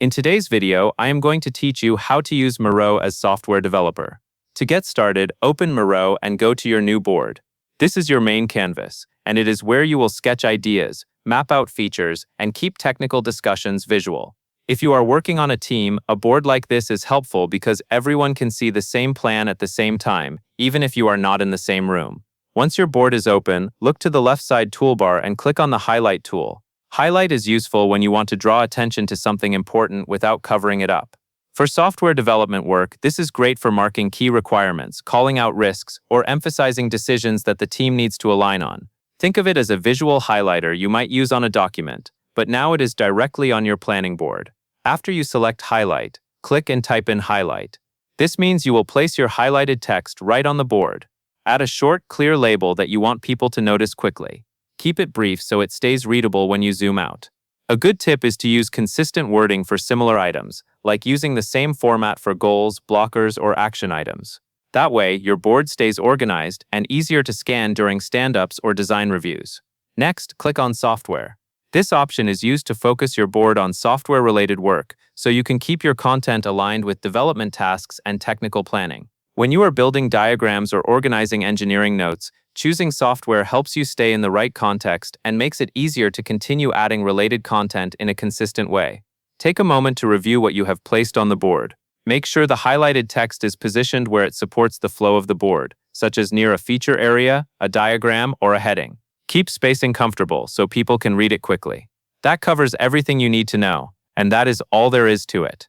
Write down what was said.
In today's video, I am going to teach you how to use Miro as software developer. To get started, open Miro and go to your new board. This is your main canvas, and it is where you will sketch ideas, map out features, and keep technical discussions visual. If you are working on a team, a board like this is helpful because everyone can see the same plan at the same time, even if you are not in the same room. Once your board is open, look to the left side toolbar and click on the Highlight tool. Highlight is useful when you want to draw attention to something important without covering it up. For software development work, this is great for marking key requirements, calling out risks, or emphasizing decisions that the team needs to align on. Think of it as a visual highlighter you might use on a document, but now it is directly on your planning board. After you select Highlight, click and type in Highlight. This means you will place your highlighted text right on the board. Add a short, clear label that you want people to notice quickly. Keep it brief so it stays readable when you zoom out. A good tip is to use consistent wording for similar items, like using the same format for goals, blockers, or action items. That way, your board stays organized and easier to scan during stand-ups or design reviews. Next, click on Software. This option is used to focus your board on software-related work, so you can keep your content aligned with development tasks and technical planning. When you are building diagrams or organizing engineering notes, choosing software helps you stay in the right context and makes it easier to continue adding related content in a consistent way. Take a moment to review what you have placed on the board. Make sure the highlighted text is positioned where it supports the flow of the board, such as near a feature area, a diagram, or a heading. Keep spacing comfortable so people can read it quickly. That covers everything you need to know, and that is all there is to it.